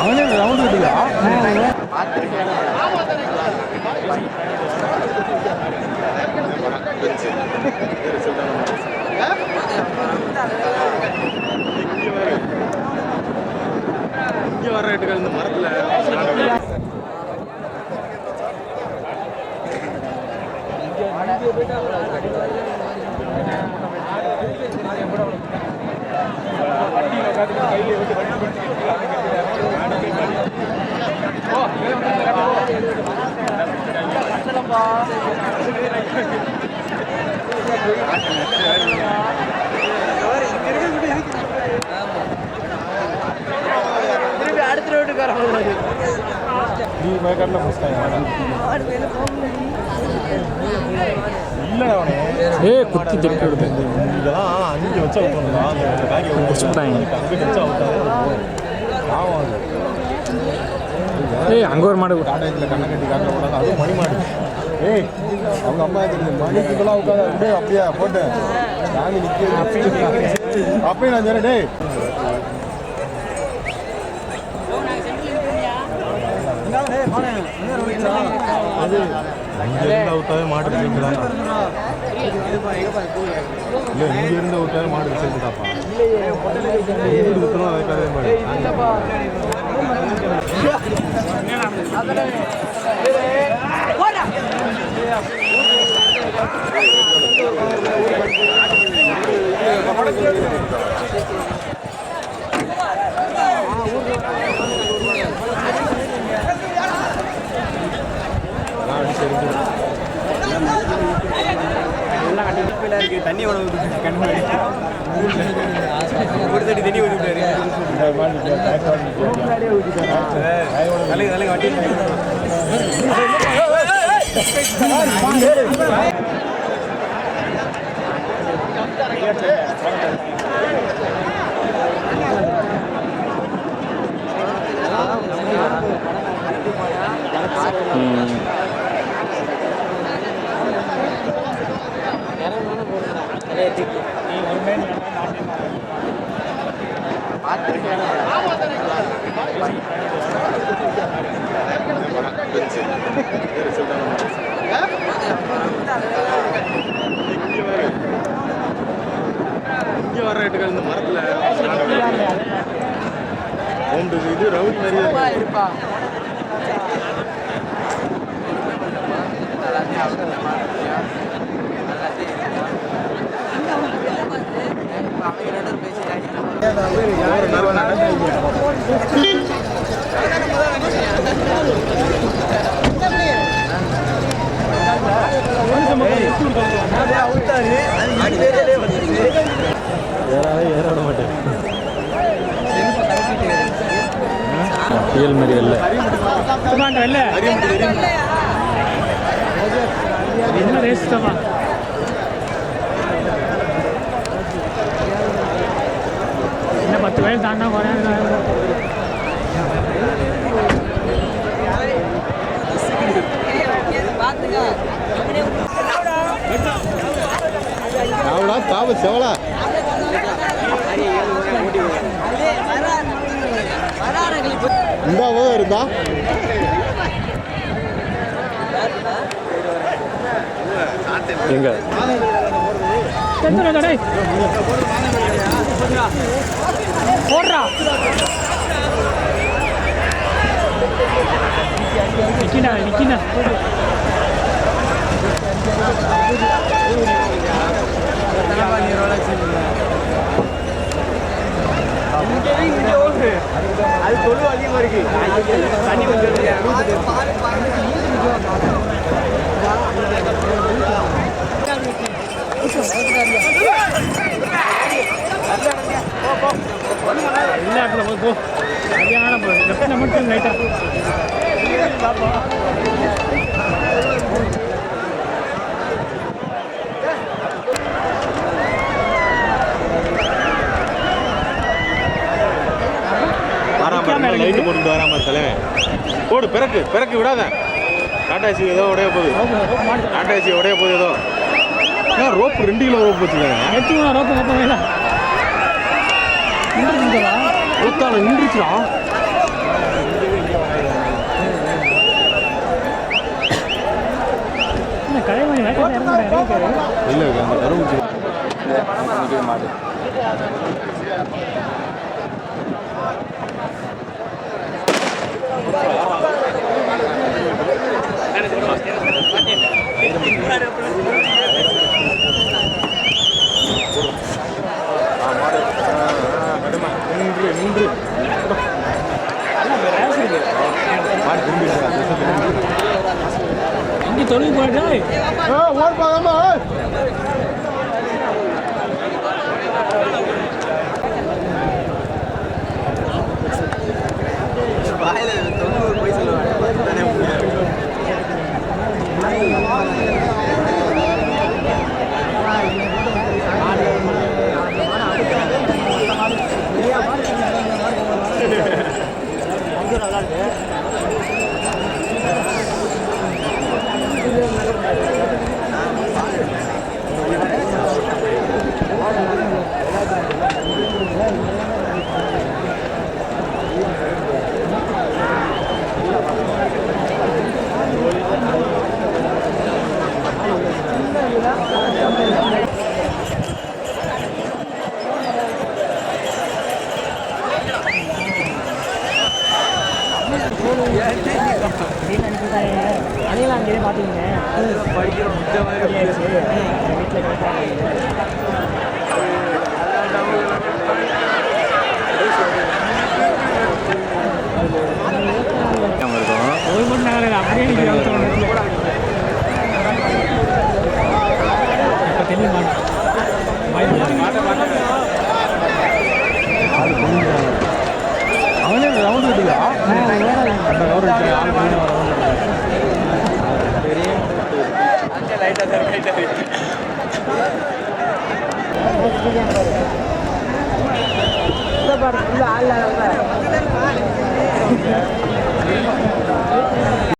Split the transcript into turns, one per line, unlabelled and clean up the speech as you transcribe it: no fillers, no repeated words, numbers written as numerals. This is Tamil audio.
அவனே ரவுண்ட் விட்டுக்கா இங்கே வர ரேட்டுகள் இந்த மரத்தில்
அடுத்த ரோட்டுக்கு
நீ மேக்கட்டில் ஃபஸ்ட் டைம் இல்லைடா அவனே
குத்தி திருப்பி விடுது.
இதெல்லாம் 5 வச்சு அவுட் பண்ணலாம். அந்த பேக்கை
வச்சுட்டாங்க.
வச்சு அவுட்டாது ஆகும். அது
அங்கே ஒரு மாடு
காட்டேஜில் கண்ணை கட்டி காட்ட கூடாது. அதுவும் மணி மாடு. அவங்க அம்மா தெரியுது மணிக்குலாம் உட்காந்து அப்படியே அப்படியே போட்டு சாமி நிற்க அப்பயும் நான் சொல்றேன் டேய் அது இங்கேருந்து அவுட்டாவே மாடு சேர்ந்துடாங்க. இல்லை இங்கேருந்து அவுட்டாவே மாடு சேர்ந்துட்டாப்பா. இருக்கணும் அதுக்காகவே மாடு
தண்ணி உணவு ஒரு தடி தண்ணி ஊற்றிட்டாரு. வட்டி இங்கே வர ரேட்டுகள் இந்த மரத்தில் இது ரவுடி நிறைய இருப்பா.
ஏறாட மாட்டேன்
புயல் மாதிரி இல்லை என்ன ரேஸ்டமா என்ன 10 வயசு தாண்டா குறையாங்க.
அவளா தாவ செவலா இந்த இருந்தா எங்க
போடுறா நிக்கினா நிக்கினா
அது தொழு அதிகமாக இருக்கு. தண்ணி கொஞ்சம்
எல்லாத்துல போ சரியான லெஃப்ட்ல மட்டும் லைட்டா
லைட்டு போட்டுட்டு வராம தலைவன் போடு பிறக்கு பிறக்கு விடாத டாட்டாசி ஏதோ உடைய போகுது டாட்டாசி உடைய போகுது ஏதோ ஏன் ரோப்பு 2 கிலோ ரோப்பு வச்சுருக்காங்க
எடுத்துக்கணும் ரோப்பு ரோப்பு வேலை
ஒத்தால நின்றுச்சுடா
கலைமணி
இல்லை அந்த கரும்பு மாடு நின்று
இங்கே தொழில் போயிட்டா
ஓடுப்பாங்கம்மா
அதையெல்லாம் அங்கேயே பார்த்தீங்க ஒரு மணி நேரம் அப்படியே தெரியல
அவனே ரவுண்ட் விட்டுதா அந்த ரவுண்ட்
ஆள்